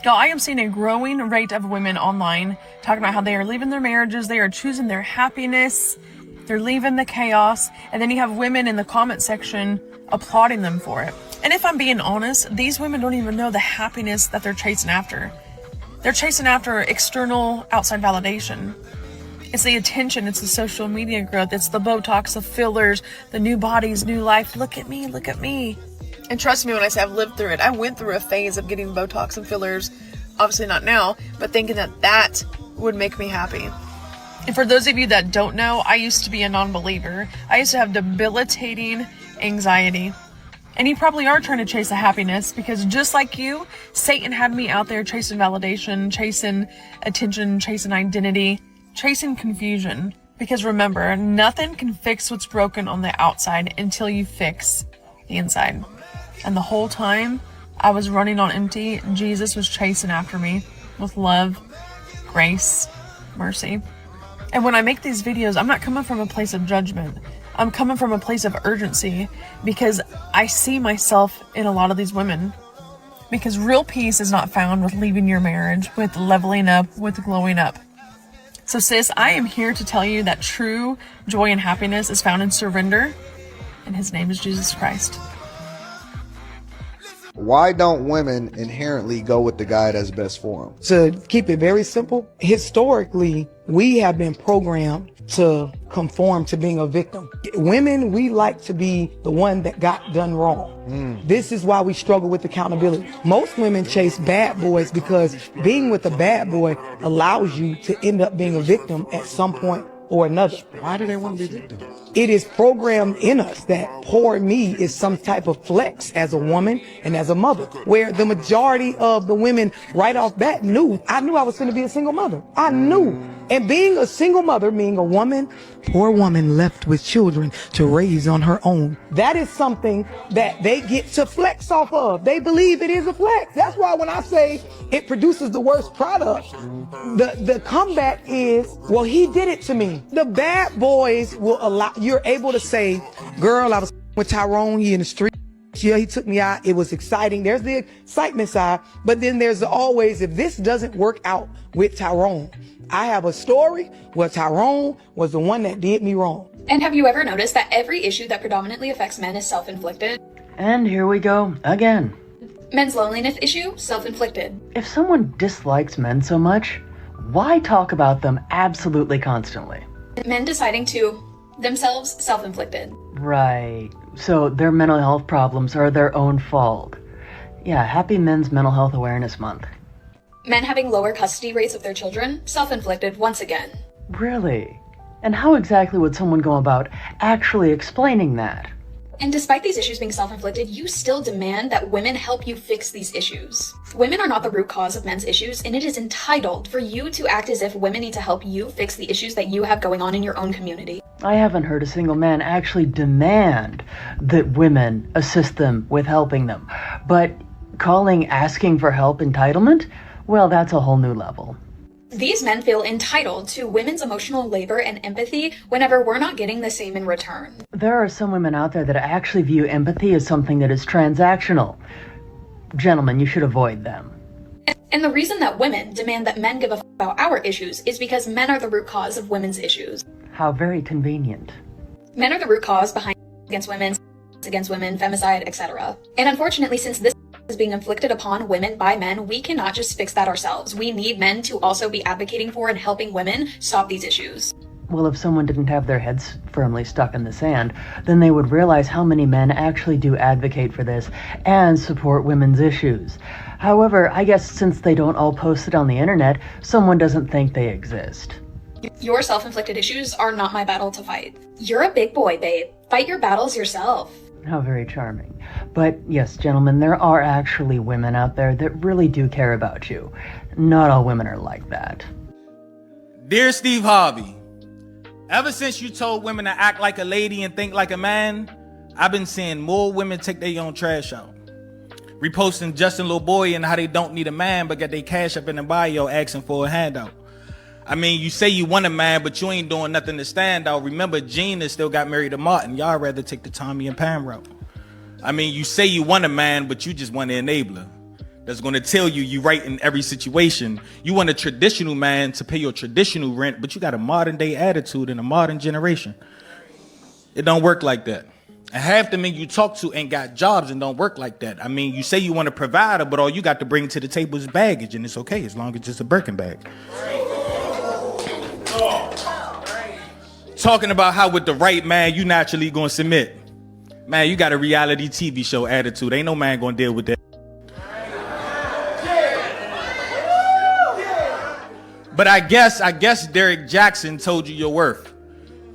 Y'all, I am seeing a growing rate of women online talking about how they are leaving their marriages, they are choosing their happiness, they're leaving the chaos, and then you have women in the comment section applauding them for it. And if I'm being honest, these women don't even know the happiness that they're chasing after. They're chasing after external, outside validation. It's the attention, it's the social media growth, it's the Botox, the fillers, the new bodies, new life. Look at me, look at me. And trust me when I say I've lived through it. I went through a phase of getting Botox and fillers, obviously not now, but thinking that that would make me happy. And for those of you that don't know, I used to be a non-believer. I used to have debilitating anxiety. And you probably are trying to chase a happiness because just like you, Satan had me out there chasing validation, chasing attention, chasing identity, chasing confusion. Because remember, nothing can fix what's broken on the outside until you fix the inside. And the whole time I was running on empty, Jesus was chasing after me with love, grace, mercy. And when I make these videos, I'm not coming from a place of judgment. I'm coming from a place of urgency because I see myself in a lot of these women. Because real peace is not found with leaving your marriage, with leveling up, with glowing up. So sis, I am here to tell you that true joy and happiness is found in surrender, and his name is Jesus Christ. Why don't women inherently go with the guy that's best for them? To keep it very simple, historically, we have been programmed to conform to being a victim. Women, we like to be the one that got done wrong. This is why we struggle with accountability. Most women chase bad boys because being with a bad boy allows you to end up being a victim at some point or another. Why do they want to be victims? It is programmed in us that poor me is some type of flex as a woman and as a mother, where the majority of the women right off bat I knew I was going to be a single mother. I knew. And being a single mother, meaning a woman, poor woman left with children to raise on her own. That is something that they get to flex off of. They believe it is a flex. That's why when I say it produces the worst product, the comeback is, well, he did it to me. The bad boys will allow, you're able to say, girl, I was with Tyrone, he in the street. Yeah, he took me out. It was exciting. There's the excitement side, but then there's always, if this doesn't work out with Tyrone, I have a story where Tyrone was the one that did me wrong. And have you ever noticed that every issue that predominantly affects men is self-inflicted? And here we go again. Men's loneliness issue, self-inflicted. If someone dislikes men so much, why talk about them absolutely constantly? Men deciding to themselves, self-inflicted. Right. So their mental health problems are their own fault. Yeah, happy Men's Mental Health Awareness Month. Men having lower custody rates of their children, self-inflicted once again. Really? And how exactly would someone go about actually explaining that? And despite these issues being self-inflicted, you still demand that women help you fix these issues. Women are not the root cause of men's issues, and it is entitled for you to act as if women need to help you fix the issues that you have going on in your own community. I haven't heard a single man actually demand that women assist them with helping them. But calling asking for help entitlement? Well, that's a whole new level. These men feel entitled to women's emotional labor and empathy whenever we're not getting the same in return. There are some women out there that actually view empathy as something that is transactional. Gentlemen, you should avoid them. And the reason that women demand that men give a f about our issues is because men are the root cause of women's issues. How very convenient. Men are the root cause behind against women, femicide, etc. And unfortunately, since this is being inflicted upon women by men, we cannot just fix that ourselves. We need men to also be advocating for and helping women stop these issues. Well, if someone didn't have their heads firmly stuck in the sand, then they would realize how many men actually do advocate for this and support women's issues. However, I guess since they don't all post it on the internet, someone doesn't think they exist. Your self-inflicted issues are not my battle to fight. You're a big boy, babe. Fight your battles yourself. How very charming. But yes, gentlemen, there are actually women out there that really do care about you. Not all women are like that. Dear Steve Harvey, ever since you told women to act like a lady and think like a man, I've been seeing more women take their own trash out. Reposting Justin Little Boy and how they don't need a man but got their cash up in the bio asking for a handout. I mean, you say you want a man, but you ain't doing nothing to stand out. Remember, Gina still got married to Martin. Y'all rather take the Tommy and Pam route. I mean, you say you want a man, but you just want an enabler. that's going to tell you you right in every situation. You want a traditional man to pay your traditional rent, but you got a modern day attitude in a modern generation. It don't work like that. And half the men you talk to ain't got jobs and don't work like that. I mean, you say you want a provider, but all you got to bring to the table is baggage, and it's okay as long as it's a Birkin bag. Talking about how with the right man, you naturally gonna submit. Man, you got a reality TV show attitude. Ain't no man gonna deal with that. But I guess Derek Jackson told you your worth.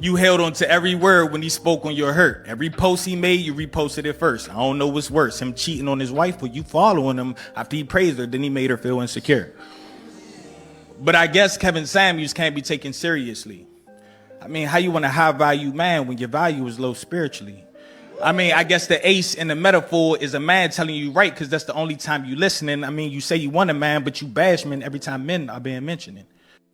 You held on to every word when he spoke on your hurt. Every post he made, you reposted it first. I don't know what's worse, him cheating on his wife or you following him after he praised her, then he made her feel insecure. But I guess Kevin Samuels can't be taken seriously. I mean, how you want a high value man when your value is low spiritually? I mean, I guess the ace in the metaphor is a man telling you right because that's the only time you listening. I mean, you say you want a man, but you bash men every time men are being mentioned.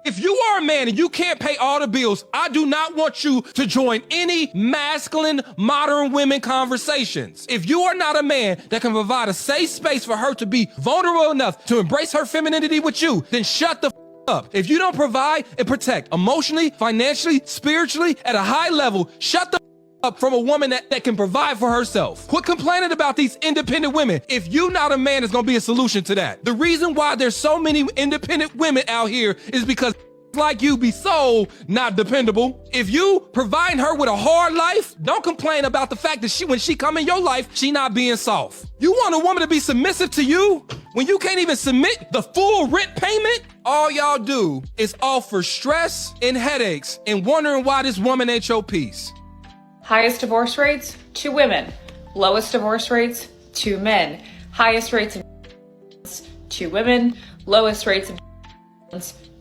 If you are a man and you can't pay all the bills, I do not want you to join any masculine modern women conversations. If you are not a man that can provide a safe space for her to be vulnerable enough to embrace her femininity with you, then shut the up. If you don't provide and protect emotionally, financially, spiritually at a high level, shut the up from a woman that can provide for herself. Quit complaining about these independent women. If you not a man, it's gonna be a solution to that. The reason why there's so many independent women out here is because like you be so not dependable. If you provide her with a hard life, don't complain about the fact that when she come in your life, she not being soft. You want a woman to be submissive to you when you can't even submit the full rent payment? All y'all do is offer stress and headaches and wondering why this woman ain't your piece. Highest divorce rates, 2 women. Lowest divorce rates, 2 men. Highest rates of 2 women. Lowest rates of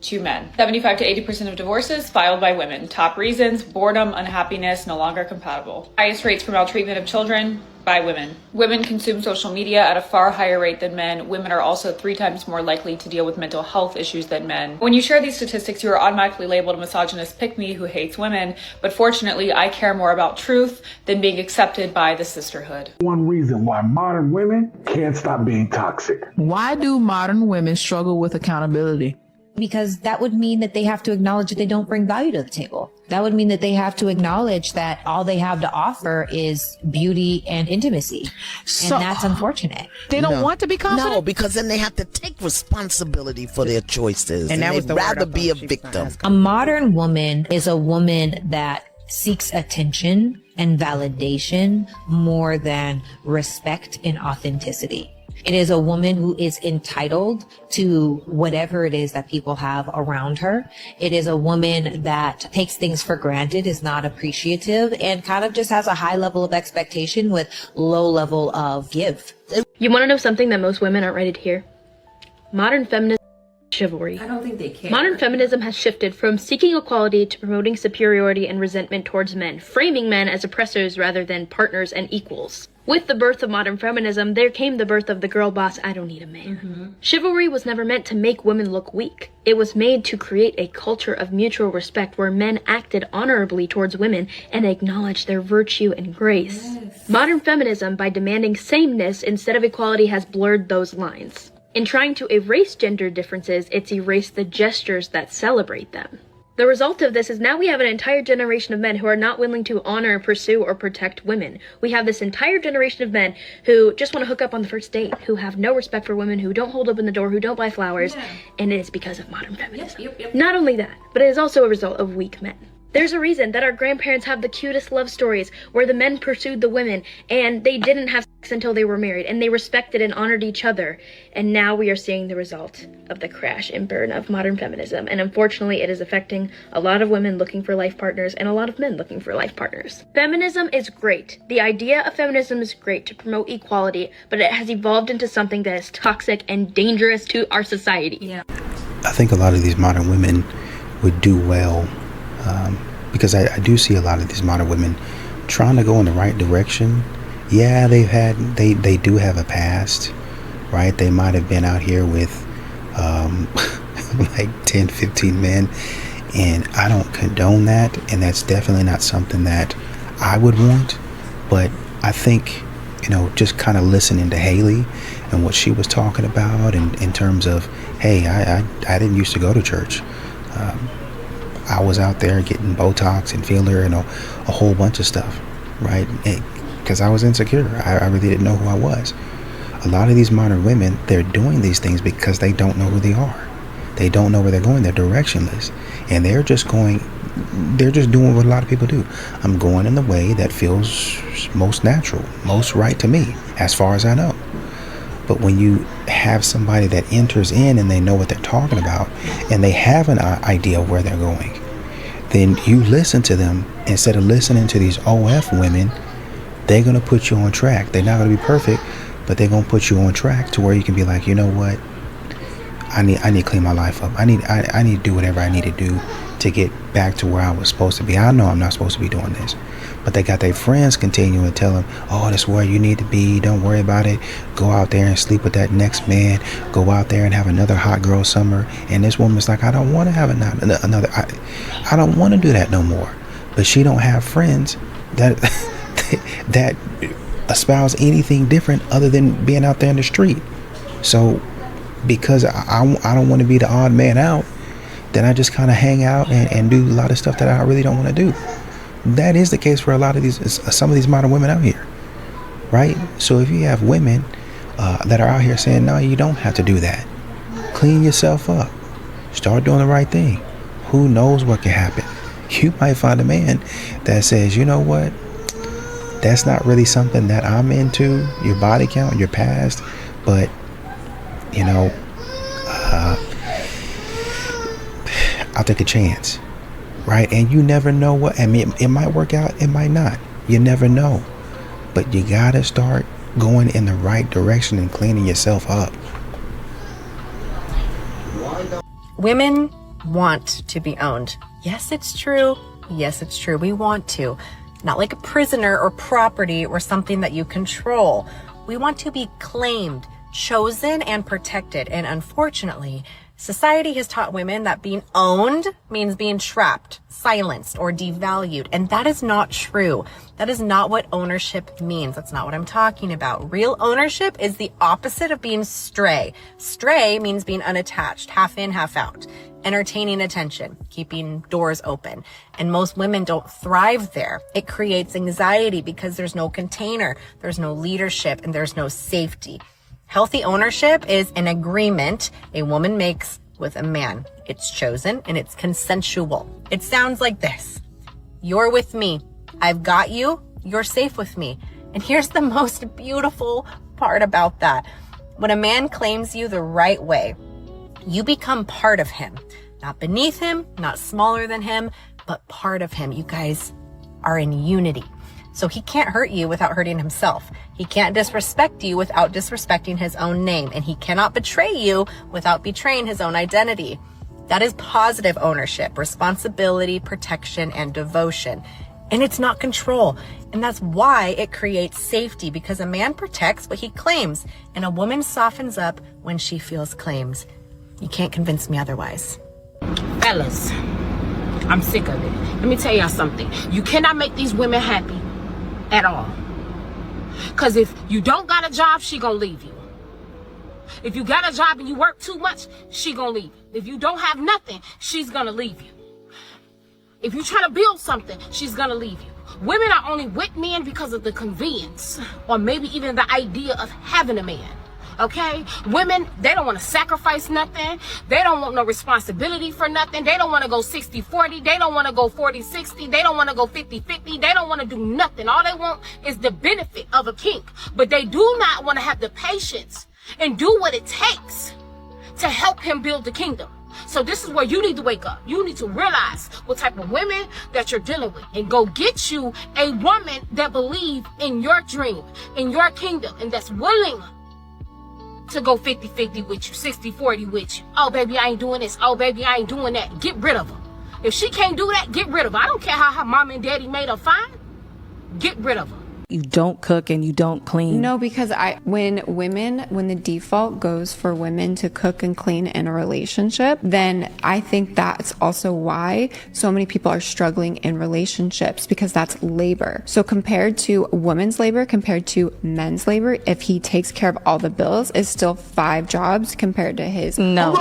2 men. 75 to 80% of divorces filed by women. Top reasons: boredom, unhappiness, no longer compatible. Highest rates for maltreatment of children by women. Women consume social media at a far higher rate than men. Women are also 3 times more likely to deal with mental health issues than men. When you share these statistics, you are automatically labeled a misogynist pick-me who hates women, but fortunately, I care more about truth than being accepted by the sisterhood. One reason why modern women can't stop being toxic. Why do modern women struggle with accountability? Because that would mean that they have to acknowledge that they don't bring value to the table. That would mean that they have to acknowledge that all they have to offer is beauty and intimacy. And that's unfortunate. They don't want to be confident? No, because then they have to take responsibility for their choices. And they'd rather be a victim. A modern woman is a woman that seeks attention and validation more than respect and authenticity. It is a woman who is entitled to whatever it is that people have around her. It is a woman that takes things for granted, is not appreciative, and kind of just has a high level of expectation with low level of give. You want to know something that most women aren't ready to hear? Modern feminism is chivalry. I don't think they care. Modern feminism has shifted from seeking equality to promoting superiority and resentment towards men, framing men as oppressors rather than partners and equals. With the birth of modern feminism, there came the birth of the girl boss, I don't need a man. Chivalry was never meant to make women look weak. It was made to create a culture of mutual respect where men acted honorably towards women and acknowledged their virtue and grace. Yes. Modern feminism, by demanding sameness instead of equality, has blurred those lines. In trying to erase gender differences, it's erased the gestures that celebrate them. The result of this is now we have an entire generation of men who are not willing to honor, pursue, or protect women. We have this entire generation of men who just want to hook up on the first date, who have no respect for women, who don't hold open the door, who don't buy flowers, and it is because of modern feminism. Not only that, but it is also a result of weak men. There's a reason that our grandparents have the cutest love stories where the men pursued the women and they didn't have sex until they were married and they respected and honored each other. And now we are seeing the result of the crash and burn of modern feminism. And unfortunately, it is affecting a lot of women looking for life partners and a lot of men looking for life partners. Feminism is great. The idea of feminism is great to promote equality, but it has evolved into something that is toxic and dangerous to our society. Yeah. I think a lot of these modern women would do well because I do see a lot of these modern women trying to go in the right direction. Yeah, they do have a past, right? They might have been out here with like 10, 15 men, and I don't condone that, and that's definitely not something that I would want. But I think, just kind of listening to Haley and what she was talking about in terms of, hey, I didn't used to go to church. I was out there getting Botox and filler and a whole bunch of stuff, right? Because I was insecure. I really didn't know who I was. A lot of these modern women, they're doing these things because they don't know who they are. They don't know where they're going. They're directionless. And they're just doing what a lot of people do. I'm going in the way that feels most natural, most right to me, as far as I know. But when you have somebody that enters in and they know what they're talking about and they have an idea of where they're going, then you listen to them instead of listening to these OF women. They're going to put you on track. They're not going to be perfect, but they're going to put you on track to where you can be like, you know what? I need to clean my life up. I need to do whatever I need to do to get back to where I was supposed to be. I know I'm not supposed to be doing this, but they got their friends continuing to tell them, oh, that's where you need to be. Don't worry about it. Go out there and sleep with that next man. Go out there and have another hot girl summer. And this woman's like, I don't want to have another. I don't want to do that no more. But she don't have friends that that espouse anything different other than being out there in the street. So because I don't want to be the odd man out, then I just kind of hang out and do a lot of stuff that I really don't want to do. That is the case for some of these modern women out here, right? So if you have women that are out here saying, no, you don't have to do that. Clean yourself up. Start doing the right thing. Who knows what can happen? You might find a man that says, you know what? That's not really something that I'm into, your body count, your past, but, you know, I'll take a chance, right? And you never know what, I mean, it might work out, it might not. You never know. But you gotta start going in the right direction and cleaning yourself up. Women want to be owned. Yes, it's true. Yes, it's true. We want to. Not like a prisoner or property or something that you control. We want to be claimed, chosen, and protected. And unfortunately, society has taught women that being owned means being trapped, silenced, or devalued. And that is not true. That is not what ownership means. That's not what I'm talking about. Real ownership is the opposite of being stray. Stray means being unattached, half in, half out. Entertaining attention, keeping doors open. And most women don't thrive there. It creates anxiety because there's no container, there's no leadership, and there's no safety. Healthy ownership is an agreement a woman makes with a man. It's chosen and it's consensual. It sounds like this. You're with me. I've got you. You're safe with me. And here's the most beautiful part about that. When a man claims you the right way, you become part of him. Not beneath him, not smaller than him, but part of him. You guys are in unity. So he can't hurt you without hurting himself. He can't disrespect you without disrespecting his own name. And he cannot betray you without betraying his own identity. That is positive ownership, responsibility, protection, and devotion. And it's not control. And that's why it creates safety, because a man protects what he claims and a woman softens up when she feels claims. You can't convince me otherwise. Fellas, I'm sick of it. Let me tell y'all something. You cannot make these women happy at all. Because if you don't got a job, she gonna leave you. If you got a job and you work too much, she gonna leave you. If you don't have nothing, she's gonna leave you. If you're trying to build something, she's gonna leave you. Women are only with men because of the convenience, or maybe even the idea of having a man. Okay? Women, they don't want to sacrifice nothing. They don't want no responsibility for nothing. They don't want to go 60-40. They don't want to go 40-60. They don't want to go 50-50. They don't want to do nothing. All they want is the benefit of a king. But they do not want to have the patience and do what it takes to help him build the kingdom. So this is where you need to wake up. You need to realize what type of women that you're dealing with and go get you a woman that believes in your dream, in your kingdom, and that's willing to go 50-50 with you, 60-40 with you. Oh, baby, I ain't doing this. Oh, baby, I ain't doing that. Get rid of her. If she can't do that, get rid of her. I don't care how her mom and daddy made her fine. Get rid of her. you don't cook and you don't clean. No, because when the default goes for women to cook and clean in a relationship, then I think that's also why so many people are struggling in relationships, because that's labor. So compared to women's labor, compared to men's labor, if he takes care of all the bills, it's still 5 jobs compared to his. No.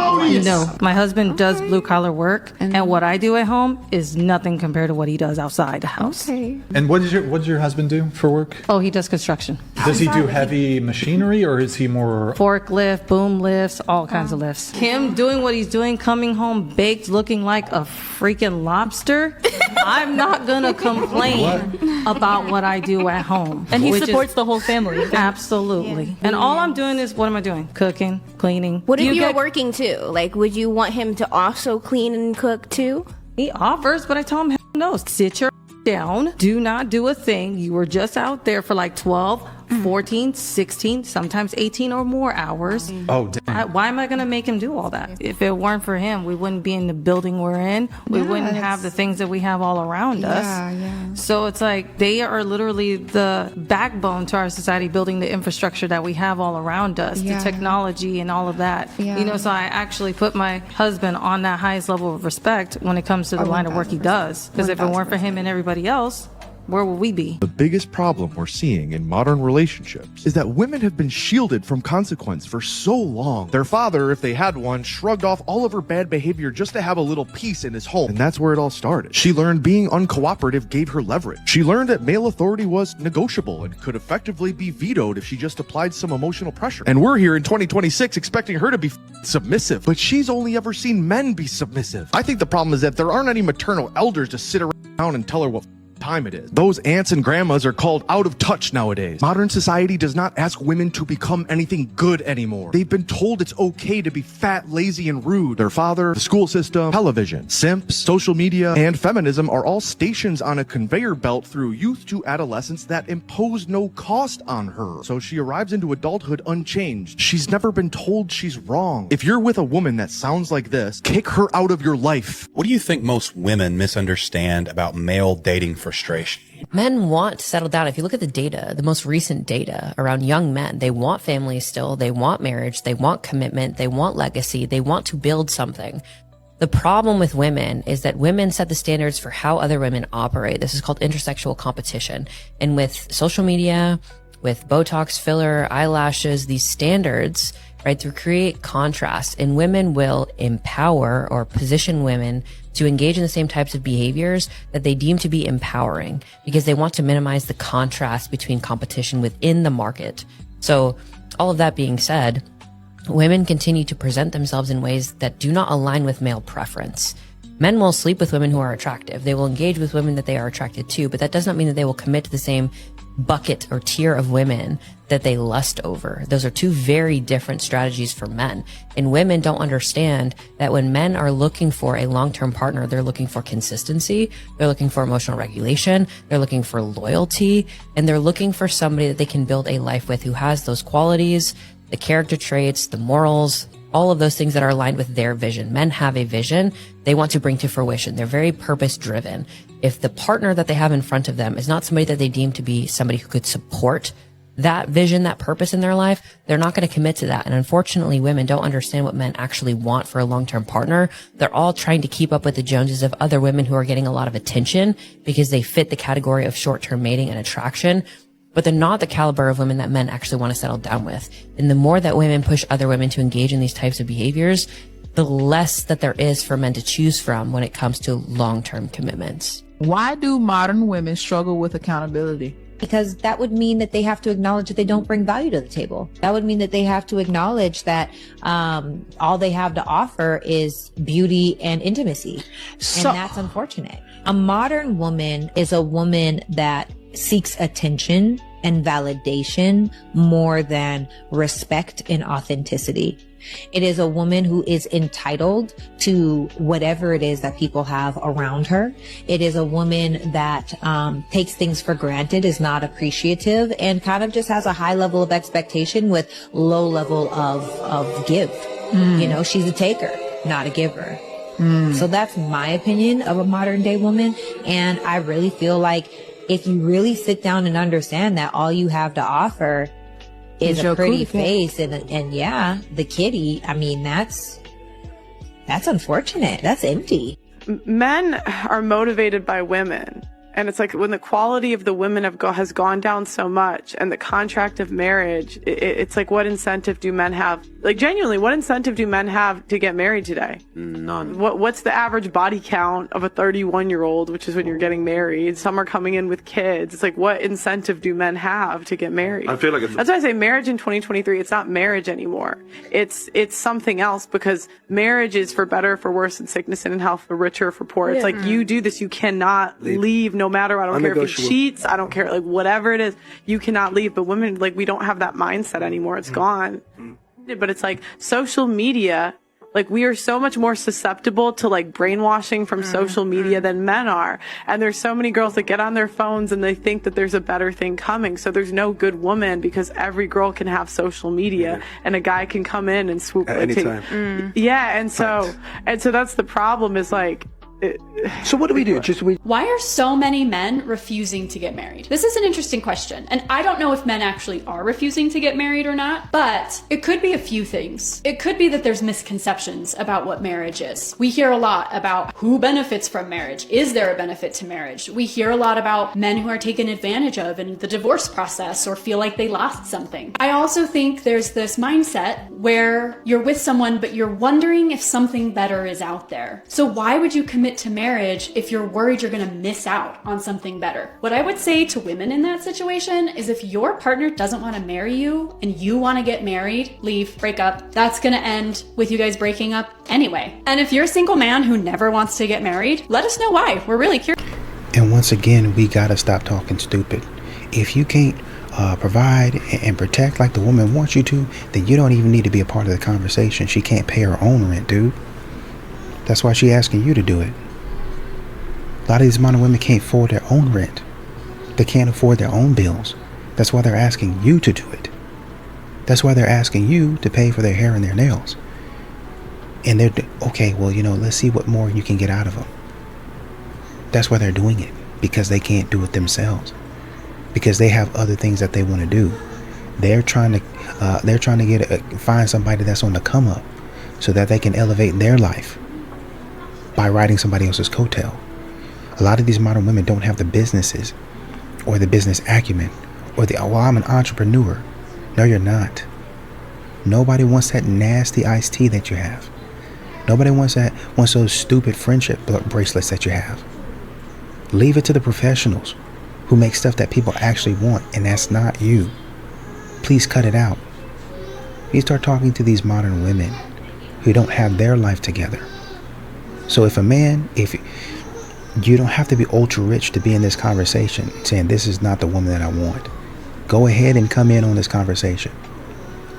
My husband does blue collar work, and what I do at home is nothing compared to what he does outside the house. Okay. And what does your husband do for work? Oh, he does construction. Does he do heavy machinery, or is he more forklift, boom lifts, all kinds of lifts? Him doing what he's doing, coming home baked, looking like a freaking lobster. I'm not gonna complain about what I do at home. And he supports the whole family. Absolutely. Yeah. And all I'm doing is, what am I doing? Cooking, cleaning. What if you were working too? Like, would you want him to also clean and cook too? He offers, but I tell him, hell no, sit your down. Do not do a thing. You were just out there for like 12, 14, 16, sometimes 18 or more hours. Oh, damn. Why am I going to make him do all that? If it weren't for him, we wouldn't be in the building we're in. We wouldn't have the things that we have all around us. Yeah. So it's like they are literally the backbone to our society, building the infrastructure that we have all around us, the technology and all of that. Yeah. You know, so I actually put my husband on that highest level of respect when it comes to the line of work he does. Because if it weren't for him and everybody else, where will we be? The biggest problem we're seeing in modern relationships is that women have been shielded from consequence for so long. Their father, if they had one, shrugged off all of her bad behavior just to have a little peace in his home. And that's where it all started. She learned being uncooperative gave her leverage. She learned that male authority was negotiable and could effectively be vetoed if she just applied some emotional pressure. And we're here in 2026 expecting her to be submissive. But she's only ever seen men be submissive. I think the problem is that there aren't any maternal elders to sit around and tell her what time it is. Those aunts and grandmas are called out of touch nowadays. Modern society does not ask women to become anything good anymore. They've been told it's okay to be fat, lazy, and rude. Their father, the school system, television, simps, social media, and feminism are all stations on a conveyor belt through youth to adolescence that impose no cost on her. So she arrives into adulthood unchanged. She's never been told she's wrong. If you're with a woman that sounds like this, kick her out of your life. What do you think most women misunderstand about male dating frustration? Men want to settle down. If you look at the data, the most recent data around young men, they want families still, they want marriage, they want commitment, they want legacy, they want to build something. The problem with women is that women set the standards for how other women operate. This is called intersexual competition. And with social media, with Botox, filler, eyelashes, these standards, right, to create contrast, and women will empower or position women to engage in the same types of behaviors that they deem to be empowering, because they want to minimize the contrast between competition within the market. So all of that being said, women continue to present themselves in ways that do not align with male preference. Men will sleep with women who are attractive. They will engage with women that they are attracted to, but that does not mean that they will commit to the same bucket or tier of women that they lust over. Those are two very different strategies for men. And women don't understand that when men are looking for a long-term partner, they're looking for consistency, they're looking for emotional regulation, they're looking for loyalty, and they're looking for somebody that they can build a life with who has those qualities, the character traits, the morals, all of those things that are aligned with their vision. Men have a vision they want to bring to fruition. They're very purpose driven. If the partner that they have in front of them is not somebody that they deem to be somebody who could support that vision, that purpose in their life, they're not going to commit to that. And unfortunately, women don't understand what men actually want for a long-term partner. They're all trying to keep up with the Joneses of other women who are getting a lot of attention because they fit the category of short-term mating and attraction. But they're not the caliber of women that men actually want to settle down with. And the more that women push other women to engage in these types of behaviors, the less that there is for men to choose from when it comes to long-term commitments. Why do modern women struggle with accountability? Because that would mean that they have to acknowledge that they don't bring value to the table. That would mean that they have to acknowledge that all they have to offer is beauty and intimacy. And that's unfortunate. A modern woman is a woman that seeks attention and validation more than respect and authenticity. It is a woman who is entitled to whatever it is that people have around her. It is a woman that takes things for granted, is not appreciative, and kind of just has a high level of expectation with low level of give. You know, she's a taker, not a giver. So that's my opinion of a modern day woman. And I really feel like if you really sit down and understand that all you have to offer is a pretty face and yeah, the kitty, I mean, that's unfortunate. That's empty. Men are motivated by women. And it's like when the quality of the women has gone down so much and the contract of marriage, it's like, what incentive do men have? Like, genuinely, what incentive do men have to get married today? None. What's the average body count of a 31-year-old, which is when you're getting married? Some are coming in with kids. It's like, what incentive do men have to get married? I feel like That's why I say marriage in 2023, it's not marriage anymore. It's something else, because marriage is for better, for worse, in sickness and in health, for richer, for poor. It's like, you do this, you cannot leave no matter what. I don't care if he cheats. I don't care, like, whatever it is, you cannot leave. But women, like, we don't have that mindset anymore. It's gone. But it's like social media, like, we are so much more susceptible to like brainwashing from social media than men are. And there's so many girls that get on their phones and they think that there's a better thing coming. So there's no good woman, because every girl can have social media and a guy can come in and swoop at any time. Yeah. And so that's the problem, is like, so what do we do? Why are so many men refusing to get married? This is an interesting question. And I don't know if men actually are refusing to get married or not, but it could be a few things. It could be that there's misconceptions about what marriage is. We hear a lot about who benefits from marriage. Is there a benefit to marriage? We hear a lot about men who are taken advantage of in the divorce process or feel like they lost something. I also think there's this mindset where you're with someone, but you're wondering if something better is out there. So why would you commit to marriage if you're worried you're going to miss out on something better? What I would say to women in that situation is, if your partner doesn't want to marry you and you want to get married, leave, break up. That's going to end with you guys breaking up anyway. And if you're a single man who never wants to get married, let us know why. We're really curious. And once again, we gotta stop talking stupid. If you can't provide and protect like the woman wants you to, then you don't even need to be a part of the conversation. She can't pay her own rent, dude. That's why she's asking you to do it. A lot of these modern women can't afford their own rent. They can't afford their own bills. That's why they're asking you to do it. That's why they're asking you to pay for their hair and their nails. And they're, okay, well, let's see what more you can get out of them. That's why they're doing it, because they can't do it themselves. Because they have other things that they want to do. They're trying to find somebody that's on the come up, so that they can elevate their life by riding somebody else's coattail. A lot of these modern women don't have the businesses or the business acumen or I'm an entrepreneur. No, you're not. Nobody wants that nasty iced tea that you have. Nobody wants those stupid friendship bracelets that you have. Leave it to the professionals who make stuff that people actually want, and that's not you. Please cut it out. You start talking to these modern women who don't have their life together. So if you don't have to be ultra rich to be in this conversation saying this is not the woman that I want. Go ahead and come in on this conversation.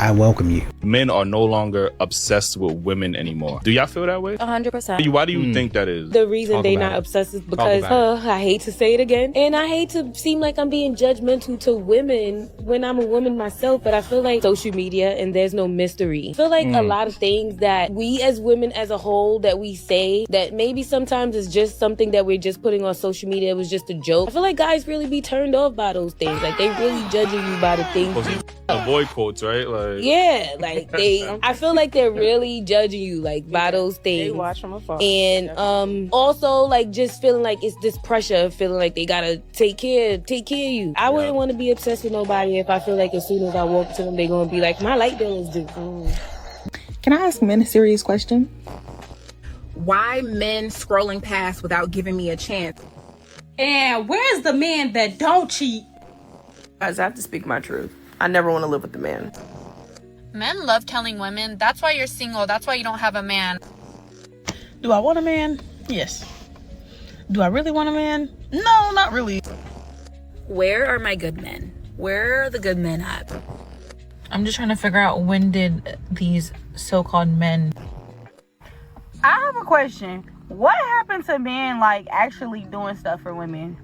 I welcome you. Men are no longer obsessed with women anymore. Do y'all feel that way? 100%. Why do you think that is? The reason they not obsessed is because I hate to say it again, and I hate to seem like I'm being judgmental to women when I'm a woman myself, but I feel like social media and there's no mystery. I feel like a lot of things that we as women as a whole that we say that maybe sometimes it's just something that we're just putting on social media, it was just a joke. I feel like guys really be turned off by those things. Like, they really judging you by the things. Avoid quotes, right? I feel like they're really judging you, like, by those things. They watch from afar. And also, like, just feeling like it's this pressure, feeling like they gotta take care of you. I wouldn't want to be obsessed with nobody if I feel like as soon as I walk to them, they're gonna be like, my light bill is due. Can I ask men a serious question? Why men scrolling past without giving me a chance? And where's the men that don't cheat? Guys, I have to speak my truth. I never want to live with the man. Men love telling women, that's why you're single, that's why you don't have a man. Do I want a man? Yes. Do I really want a man? No, not really. Where are my good men? Where are the good men at? I'm just trying to figure out, when did these so-called men... I have a question. What happened to men, like, actually doing stuff for women?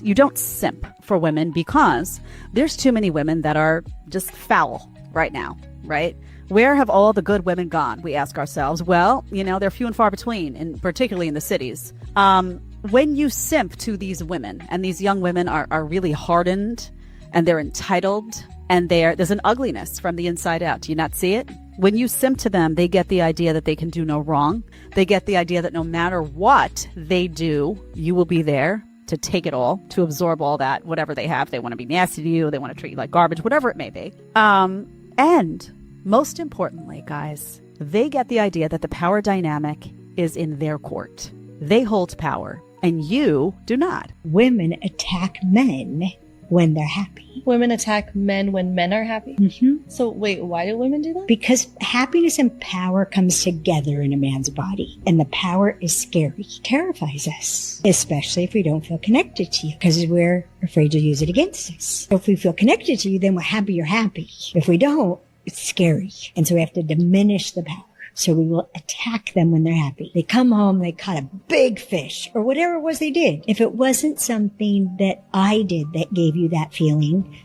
You don't simp for women because there's too many women that are just foul right now, right? Where have all the good women gone? We ask ourselves. Well, they're few and far between, and particularly in the cities. When you simp to these women, and these young women are really hardened, and they're entitled, and there's an ugliness from the inside out. Do you not see it? When you simp to them, they get the idea that they can do no wrong. They get the idea that no matter what they do, you will be there to take it all, to absorb all that, whatever they have. They want to be nasty to you. They want to treat you like garbage, whatever it may be. And most importantly, guys, they get the idea that the power dynamic is in their court. They hold power, and you do not. Women attack men when they're happy. Women attack men when men are happy? Mm-hmm. So wait, why do women do that? Because happiness and power comes together in a man's body. And the power is scary. It terrifies us. Especially if we don't feel connected to you. Because we're afraid to use it against us. If we feel connected to you, then we're happy you're happy. If we don't, it's scary. And so we have to diminish the power. So we will attack them when they're happy. They come home, they caught a big fish or whatever it was they did. If it wasn't something that I did that gave you that feeling,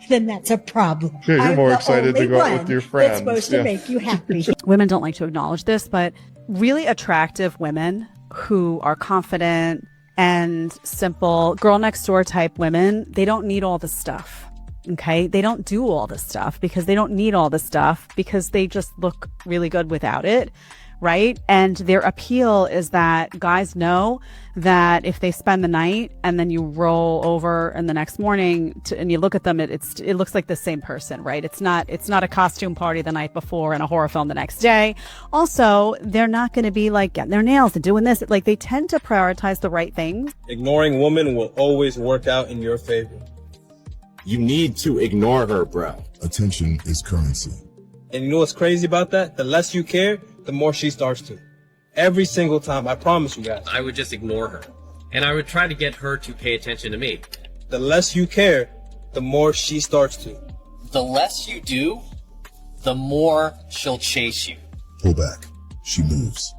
then that's a problem. Yeah, you're more excited to go out with your friends. It's supposed to make you happy. Women don't like to acknowledge this, but really attractive women who are confident and simple, girl next door type women, they don't need all the stuff. Okay, they don't do all this stuff because they don't need all the stuff because they just look really good without it, right? And their appeal is that guys know that if they spend the night and then you roll over and the next morning and you look at them, it looks like the same person, right? It's not a costume party the night before and a horror film the next day. Also, they're not going to be like getting their nails and doing this. Like, they tend to prioritize the right things. Ignoring women will always work out in your favor. You need to ignore her, bro. Attention is currency. And you know what's crazy about that? The less you care, the more she starts to. Every single time, I promise you guys. I would just ignore her. And I would try to get her to pay attention to me. The less you care, the more she starts to. The less you do, the more she'll chase you. Pull back. She moves.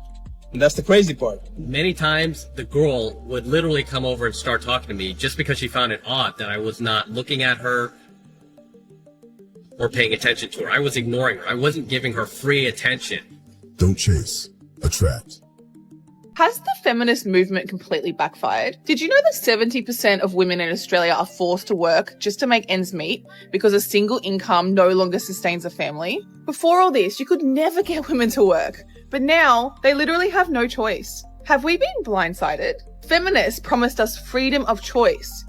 And that's the crazy part. Many times, the girl would literally come over and start talking to me just because she found it odd that I was not looking at her or paying attention to her. I was ignoring her. I wasn't giving her free attention. Don't chase. Attract. Has the feminist movement completely backfired? Did you know that 70% of women in Australia are forced to work just to make ends meet because a single income no longer sustains a family? Before all this, you could never get women to work. But now, they literally have no choice. Have we been blindsided? Feminists promised us freedom of choice.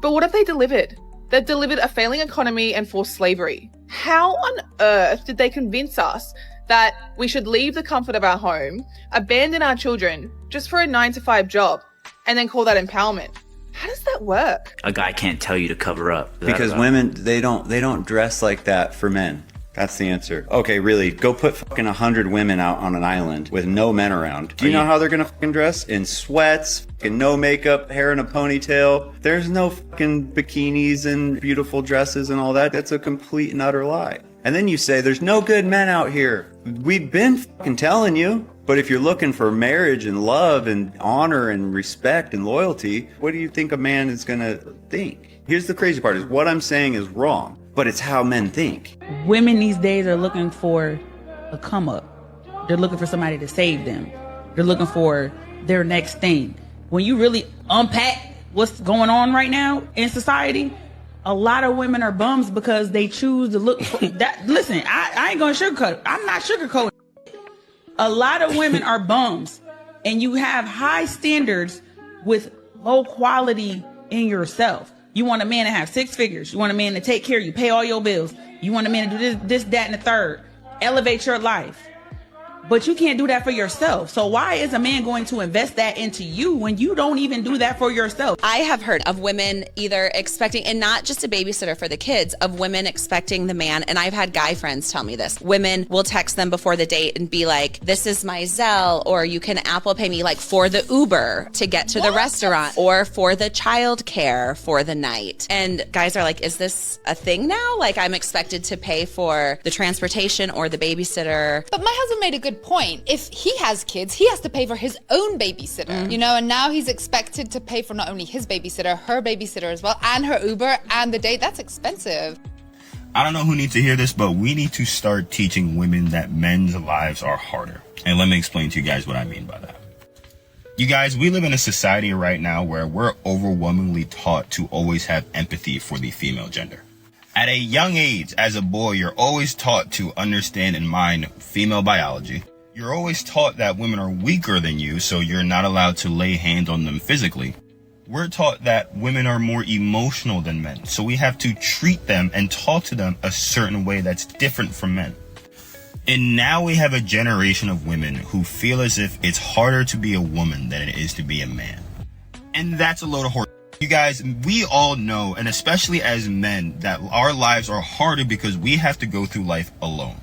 But what have they delivered? They've delivered a failing economy and forced slavery. How on earth did they convince us that we should leave the comfort of our home, abandon our children just for a 9-to-5 job, and then call that empowerment? How does that work? A guy can't tell you to cover up. Because women, they don't dress like that for men. That's the answer. Okay, really, go put fucking 100 women out on an island with no men around. Do you know how they're gonna fucking dress? In sweats, fucking no makeup, hair in a ponytail. There's no fucking bikinis and beautiful dresses and all that. That's a complete and utter lie. And then you say, there's no good men out here. We've been fucking telling you. But if you're looking for marriage and love and honor and respect and loyalty, what do you think a man is gonna think? Here's the crazy part, is what I'm saying is wrong, but it's how men think. Women these days are looking for a come up. They're looking for somebody to save them. They're looking for their next thing. When you really unpack what's going on right now in society, a lot of women are bums because they choose to look for that. Listen, I ain't gonna sugarcoat. I'm not sugarcoating. A lot of women are bums, and you have high standards with low quality in yourself. You want a man to have 6 figures. You want a man to take care of you, pay all your bills. You want a man to do this, that, and the third. Elevate your life. But you can't do that for yourself. So why is a man going to invest that into you when you don't even do that for yourself? I have heard of women either expecting, and not just a babysitter for the kids, of women expecting the man, and I've had guy friends tell me this. Women will text them before the date and be like, this is my Zelle, or you can Apple Pay me like for the Uber to get to the restaurant, or for the child care for the night. And guys are like, is this a thing now? Like, I'm expected to pay for the transportation or the babysitter. But my husband made a good point. If he has kids, he has to pay for his own babysitter, you know, and now he's expected to pay for not only his babysitter, her babysitter as well, and her Uber and the date. That's expensive. I don't know who needs to hear this, but we need to start teaching women that men's lives are harder. And let me explain to you guys what I mean by that. You guys, we live in a society right now where we're overwhelmingly taught to always have empathy for the female gender. At a young age, as a boy, you're always taught to understand and mind female biology. You're always taught that women are weaker than you, so you're not allowed to lay hands on them physically. We're taught that women are more emotional than men, so we have to treat them and talk to them a certain way that's different from men. And now we have a generation of women who feel as if it's harder to be a woman than it is to be a man. And that's a load of horse. You guys, we all know, and especially as men, that our lives are harder because we have to go through life alone.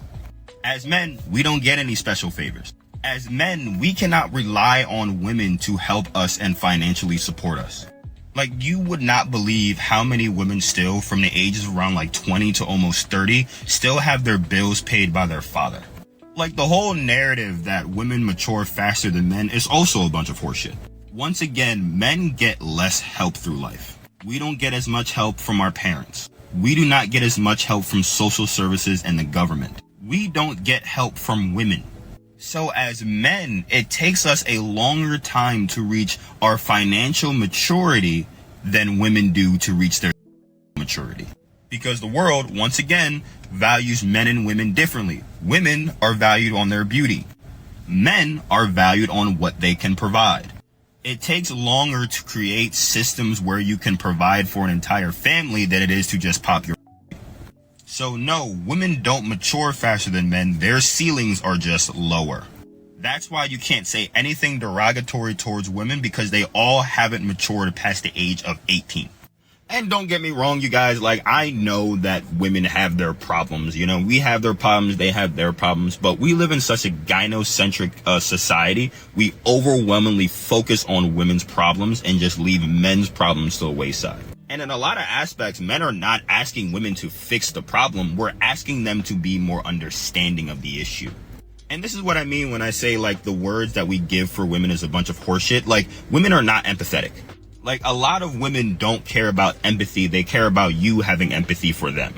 As men, we don't get any special favors. As men, we cannot rely on women to help us and financially support us. Like, you would not believe how many women still, from the ages of around like 20 to almost 30, still have their bills paid by their father. Like, the whole narrative that women mature faster than men is also a bunch of horseshit. Once again, men get less help through life. We don't get as much help from our parents. We do not get as much help from social services and the government. We don't get help from women. So as men, it takes us a longer time to reach our financial maturity than women do to reach their maturity. Because the world, once again, values men and women differently. Women are valued on their beauty. Men are valued on what they can provide. It takes longer to create systems where you can provide for an entire family than it is to just pop your. So no, women don't mature faster than men. Their ceilings are just lower. That's why you can't say anything derogatory towards women, because they all haven't matured past the age of 18. And don't get me wrong, you guys, like, I know that women have their problems. You know, we have their problems, they have their problems, but we live in such a gynocentric society. We overwhelmingly focus on women's problems and just leave men's problems to the wayside. And in a lot of aspects, men are not asking women to fix the problem. We're asking them to be more understanding of the issue. And this is what I mean when I say, like, the words that we give for women is a bunch of horseshit. Like, women are not empathetic. Like, a lot of women don't care about empathy. They care about you having empathy for them.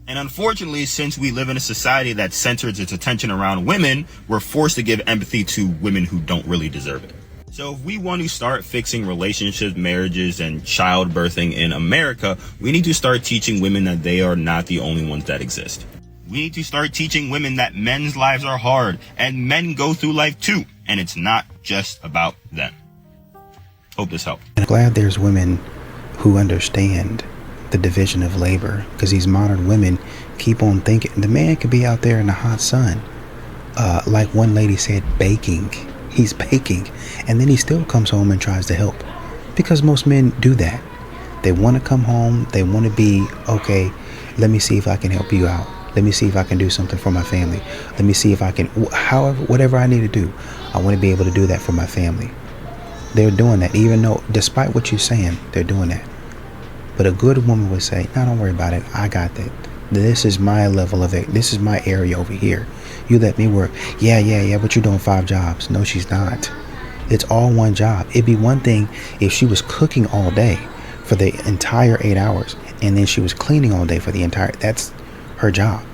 And unfortunately, since we live in a society that centers its attention around women, we're forced to give empathy to women who don't really deserve it. So if we want to start fixing relationships, marriages, and childbirthing in America, we need to start teaching women that they are not the only ones that exist. We need to start teaching women that men's lives are hard, and men go through life too, and it's not just about them. Hope this helped. I'm glad there's women who understand the division of labor, because these modern women keep on thinking the man could be out there in the hot sun, like one lady said, baking. He's baking, and then he still comes home and tries to help, because most men do that. They want to come home, they want to be, okay, let me see if I can help you out. Let me see if I can do something for my family. Let me see if I can, however, whatever I need to do, I want to be able to do that for my family. They're doing that, even though, despite what you're saying, they're doing that. But a good woman would say, no, don't worry about it. I got that. This is my level of it. This is my area over here. You let me work. Yeah, but you're doing 5 jobs. No, she's not. It's all one job. It'd be one thing if she was cooking all day for the entire 8 hours, and then she was cleaning all day for the entire, that's her job.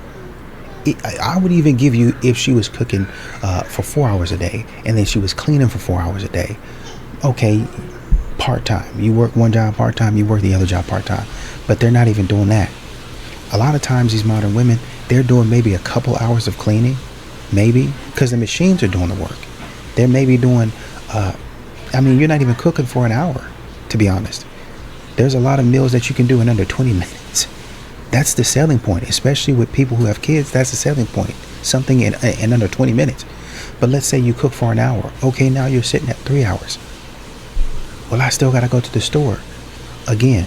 I would even give you if she was cooking for 4 hours a day, and then she was cleaning for 4 hours a day. Okay, part-time. You work one job part-time, you work the other job part-time. But they're not even doing that. A lot of times these modern women, they're doing maybe a couple hours of cleaning, maybe, because the machines are doing the work. They're maybe doing, you're not even cooking for an hour, to be honest. There's a lot of meals that you can do in under 20 minutes. That's the selling point, especially with people who have kids. That's the selling point, something in under 20 minutes. But let's say you cook for an hour. Okay, now you're sitting at 3 hours. Well, I still got to go to the store. Again,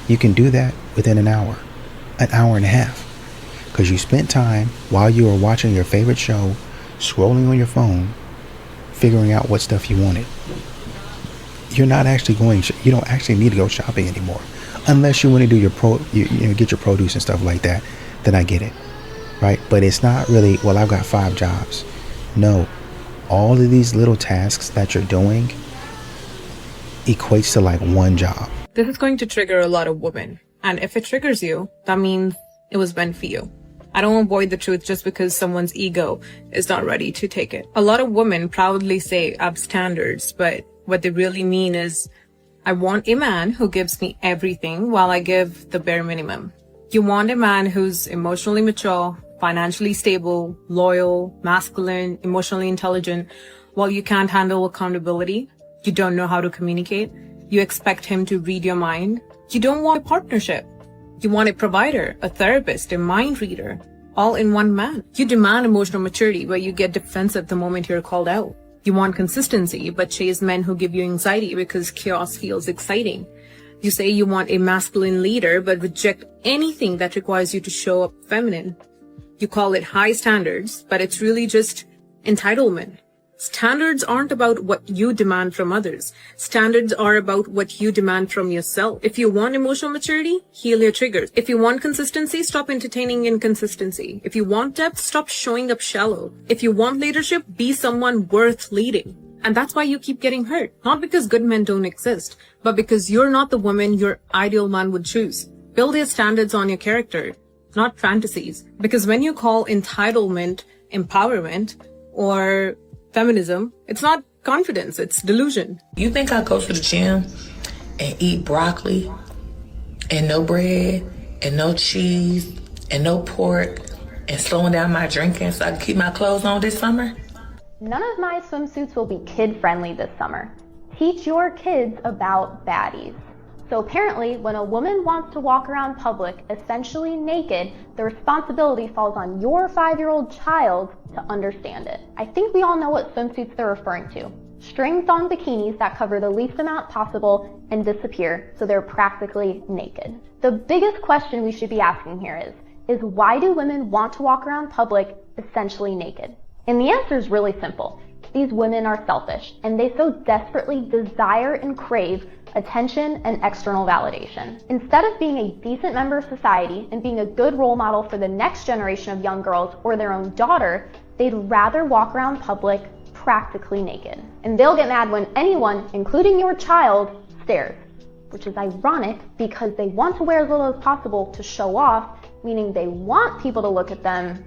you can do that within an hour and a half. Because you spent time while you were watching your favorite show, scrolling on your phone, figuring out what stuff you wanted. You're not actually you don't actually need to go shopping anymore. Unless you want to do get your produce and stuff like that, then I get it. Right? But it's not really, well, I've got 5 jobs. No. All of these little tasks that you're doing equates to like one job. This is going to trigger a lot of women. And if it triggers you, that means it was meant for you. I don't avoid the truth just because someone's ego is not ready to take it. A lot of women proudly say I have standards, but what they really mean is I want a man who gives me everything while I give the bare minimum. You want a man who's emotionally mature, financially stable, loyal, masculine, emotionally intelligent, while you can't handle accountability. You don't know how to communicate. You expect him to read your mind. You don't want a partnership. You want a provider, a therapist, a mind reader, all in one man. You demand emotional maturity, but you get defensive the moment you're called out. You want consistency, but chase men who give you anxiety because chaos feels exciting. You say you want a masculine leader, but reject anything that requires you to show up feminine. You call it high standards, but it's really just entitlement. Standards aren't about what you demand from others. Standards are about what you demand from yourself. If you want emotional maturity, heal your triggers. If you want consistency, stop entertaining inconsistency. If you want depth, stop showing up shallow. If you want leadership, be someone worth leading. And that's why you keep getting hurt. Not because good men don't exist, but because you're not the woman your ideal man would choose. Build your standards on your character, not fantasies. Because when you call entitlement empowerment or feminism, it's not confidence, it's delusion. You think I go to the gym and eat broccoli and no bread and no cheese and no pork and slowing down my drinking so I can keep my clothes on this summer? None of my swimsuits will be kid-friendly this summer. Teach your kids about baddies. So apparently, when a woman wants to walk around public essentially naked, the responsibility falls on your 5-year-old child to understand it. I think we all know what swimsuits they're referring to. String-thong bikinis that cover the least amount possible and disappear, so they're practically naked. The biggest question we should be asking here is why do women want to walk around public essentially naked? And the answer is really simple. These women are selfish, and they so desperately desire and crave attention and external validation. Instead of being a decent member of society and being a good role model for the next generation of young girls or their own daughter, they'd rather walk around public practically naked. And they'll get mad when anyone, including your child, stares, which is ironic because they want to wear as little as possible to show off, meaning they want people to look at them.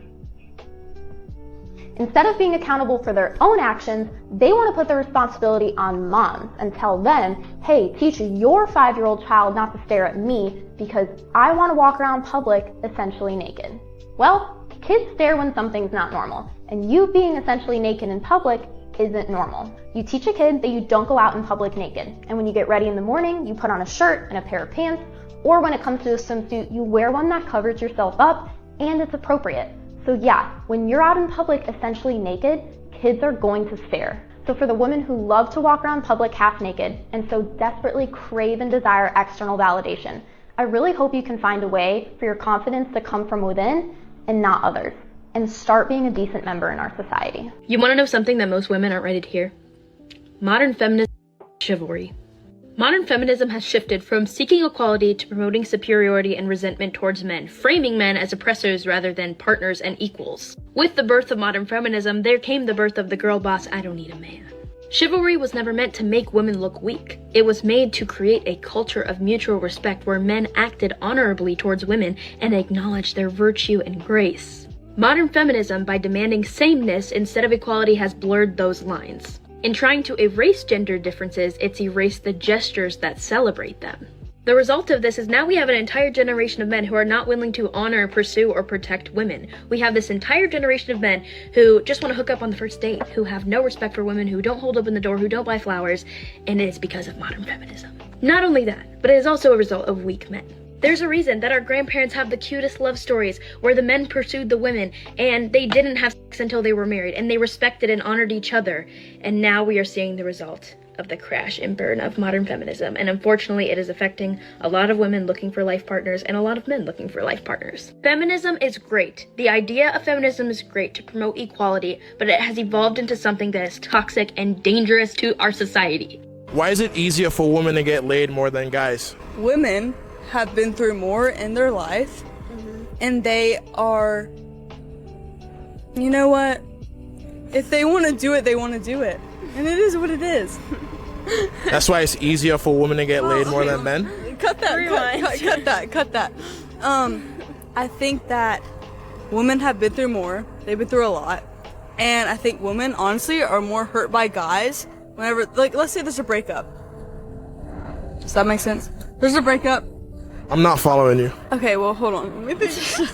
Instead of being accountable for their own actions, they want to put the responsibility on moms and tell them, hey, teach your 5-year-old child not to stare at me because I want to walk around public essentially naked. Well, kids stare when something's not normal, and you being essentially naked in public isn't normal. You teach a kid that you don't go out in public naked, and when you get ready in the morning, you put on a shirt and a pair of pants, or when it comes to a swimsuit, you wear one that covers yourself up and it's appropriate. So yeah, when you're out in public essentially naked, kids are going to stare. So for the women who love to walk around public half naked and so desperately crave and desire external validation, I really hope you can find a way for your confidence to come from within and not others, and start being a decent member in our society. You want to know something that most women aren't ready to hear? Modern feminism is chivalry. Modern feminism has shifted from seeking equality to promoting superiority and resentment towards men, framing men as oppressors rather than partners and equals. With the birth of modern feminism, there came the birth of the girl boss, I don't need a man. Chivalry was never meant to make women look weak. It was made to create a culture of mutual respect where men acted honorably towards women and acknowledged their virtue and grace. Modern feminism, by demanding sameness instead of equality, has blurred those lines. In trying to erase gender differences, it's erased the gestures that celebrate them. The result of this is now we have an entire generation of men who are not willing to honor, pursue, or protect women. We have this entire generation of men who just want to hook up on the first date, who have no respect for women, who don't hold open the door, who don't buy flowers, and it is because of modern feminism. Not only that, but it is also a result of weak men. There's a reason that our grandparents have the cutest love stories where the men pursued the women and they didn't have sex until they were married and they respected and honored each other. And now we are seeing the result of the crash and burn of modern feminism. And unfortunately, it is affecting a lot of women looking for life partners and a lot of men looking for life partners. Feminism is great. The idea of feminism is great to promote equality, but it has evolved into something that is toxic and dangerous to our society. Why is it easier for women to get laid more than guys? Women have been through more in their life, and they are, you know what, if they want to do it, they want to do it, and it is what it is. That's why it's easier for women to get laid more than men? Cut that. I think that women have been through more. They've been through a lot. And I think women, honestly, are more hurt by guys whenever, like, let's say there's a breakup. Does that make sense? There's a breakup. I'm not following you. Okay, well, hold on. Let me think.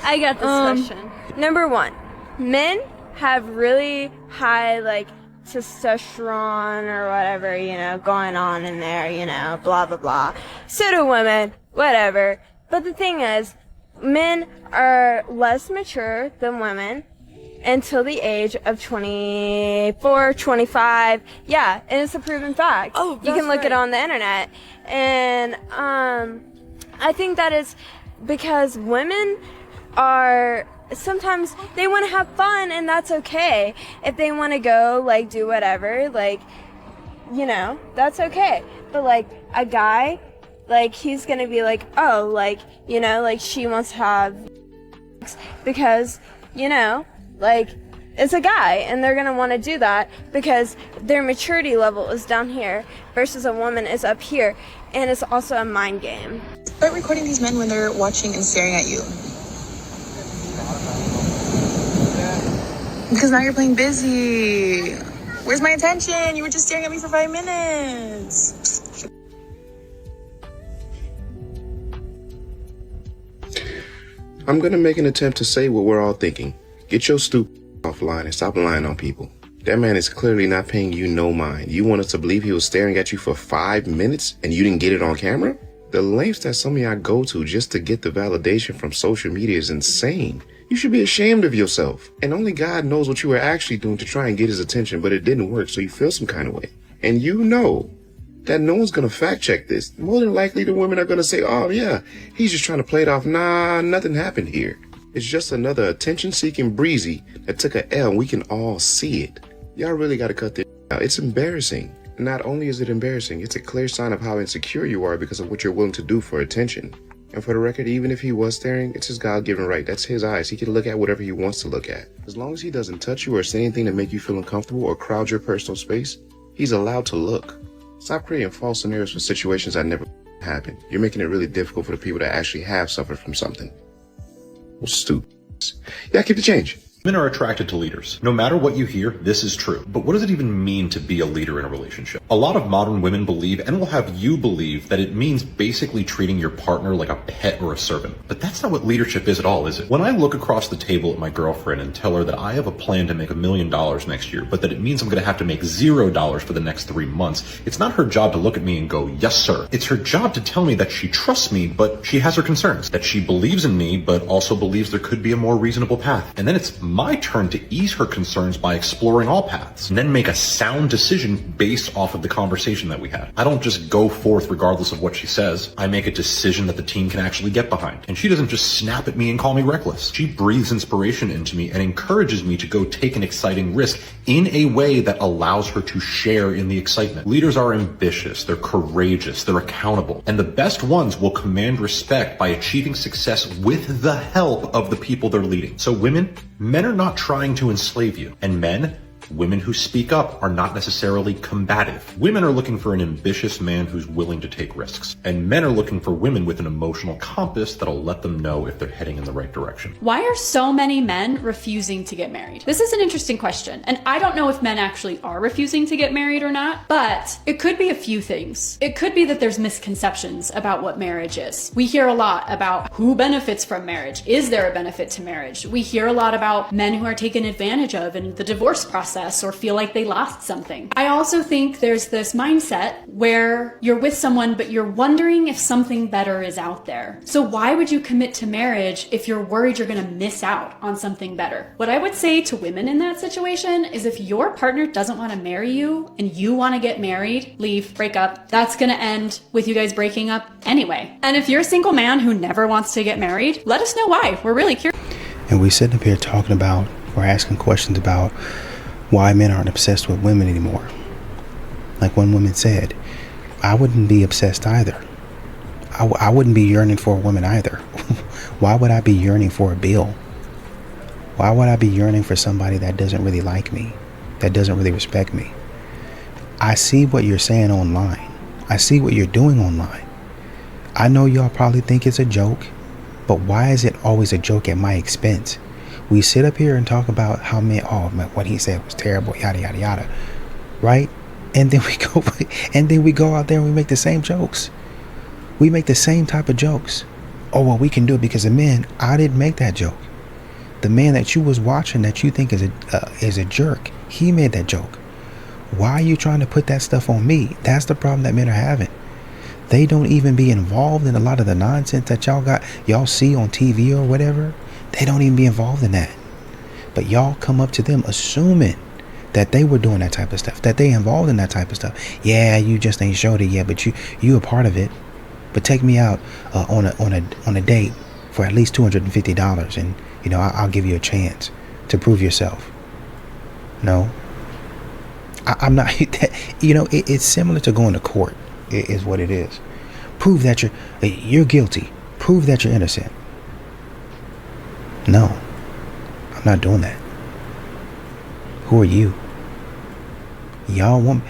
I got this question. Number one, men have really high, like, testosterone or whatever, you know, going on in there, you know, blah, blah, blah. So do women, whatever. But the thing is, men are less mature than women until the age of 24, 25. Yeah, and it's a proven fact. Oh, you can look it on the internet. And I think that is because women are sometimes they want to have fun, and that's okay. If they want to go, like, do whatever, like, you know, that's okay. But, like, a guy, like, he's gonna be like, oh, like, you know, like, she wants to have because, you know, like, it's a guy, and they're gonna want to do that because their maturity level is down here versus a woman is up here, and it's also a mind game. Start recording these men when they're watching and staring at you. Because now you're playing busy. Where's my attention? You were just staring at me for 5 minutes. I'm gonna make an attempt to say what we're all thinking. Get your stupid offline and stop lying on people. That man is clearly not paying you no mind. You want us to believe he was staring at you for 5 minutes and you didn't get it on camera? The lengths that some of y'all go to just to get the validation from social media is insane. You should be ashamed of yourself. And only God knows what you were actually doing to try and get his attention, but it didn't work, so you feel some kind of way. And you know that no one's gonna fact check this. More than likely the women are gonna say, oh yeah, he's just trying to play it off. Nah, nothing happened here. It's just another attention-seeking breezy that took a L, and we can all see it. Y'all really gotta cut this out. It's embarrassing. Not only is it embarrassing, it's a clear sign of how insecure you are because of what you're willing to do for attention. And for the record, even if he was staring, it's his God-given right. That's his eyes. He can look at whatever he wants to look at. As long as he doesn't touch you or say anything to make you feel uncomfortable or crowd your personal space, he's allowed to look. Stop creating false scenarios for situations that never happen. You're making it really difficult for the people that actually have suffered from something. Well, stupid. Yeah, keep the change. Men are attracted to leaders. No matter what you hear, this is true. But what does it even mean to be a leader in a relationship? A lot of modern women believe, and will have you believe, that it means basically treating your partner like a pet or a servant. But that's not what leadership is at all, is it? When I look across the table at my girlfriend and tell her that I have a plan to make $1 million next year, but that it means I'm going to have to make $0 for the next 3 months, it's not her job to look at me and go, yes, sir. It's her job to tell me that she trusts me, but she has her concerns. That she believes in me, but also believes there could be a more reasonable path. And then it's my turn to ease her concerns by exploring all paths, and then make a sound decision based off of the conversation that we had. I don't just go forth regardless of what she says. I make a decision that the team can actually get behind. And she doesn't just snap at me and call me reckless. She breathes inspiration into me and encourages me to go take an exciting risk in a way that allows her to share in the excitement. Leaders are ambitious, they're courageous, they're accountable, and the best ones will command respect by achieving success with the help of the people they're leading. So women, men are not trying to enslave you. And men, women who speak up are not necessarily combative. Women are looking for an ambitious man who's willing to take risks. And men are looking for women with an emotional compass that'll let them know if they're heading in the right direction. Why are so many men refusing to get married? This is an interesting question. And I don't know if men actually are refusing to get married or not, but it could be a few things. It could be that there's misconceptions about what marriage is. We hear a lot about who benefits from marriage. Is there a benefit to marriage? We hear a lot about men who are taken advantage of in the divorce process or feel like they lost something. I also think there's this mindset where you're with someone but you're wondering if something better is out there. So why would you commit to marriage if you're worried you're going to miss out on something better? What I would say to women in that situation is if your partner doesn't want to marry you and you want to get married, leave, break up. That's going to end with you guys breaking up anyway. And if you're a single man who never wants to get married, let us know why. We're really curious. And we sitting up here talking about, or asking questions about why men aren't obsessed with women anymore. Like one woman said, I wouldn't be obsessed either. I wouldn't be yearning for a woman either. Why would I be yearning for a bill? Why would I be yearning for somebody that doesn't really like me, that doesn't really respect me? I see what you're saying online. I see what you're doing online. I know y'all probably think it's a joke. But why is it always a joke at my expense? We sit up here and talk about how men, oh man, what he said was terrible, yada yada yada, right? And then we go out there and we make the same jokes. We make the same type of jokes. Oh well, we can do it because of men. I didn't make that joke. The man that you was watching that you think is a jerk, he made that joke. Why are you trying to put that stuff on me? That's the problem that men are having. They don't even be involved in a lot of the nonsense that y'all see on TV or whatever. They don't even be involved in that. But y'all come up to them assuming that they were doing that type of stuff, that they involved in that type of stuff. Yeah, you just ain't showed it yet, but you a part of it. But take me out on a date for at least $250, and I'll give you a chance to prove yourself. No, I'm not. It's similar to going to court. Is what it is. Prove that you're guilty. Prove that you're innocent. No, I'm not doing that. Who are you? Y'all want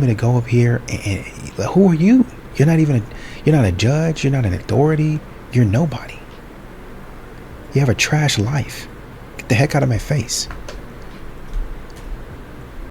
me to go up here and who are you? You're not a judge. You're not an authority. You're nobody. You have a trash life. Get the heck out of my face.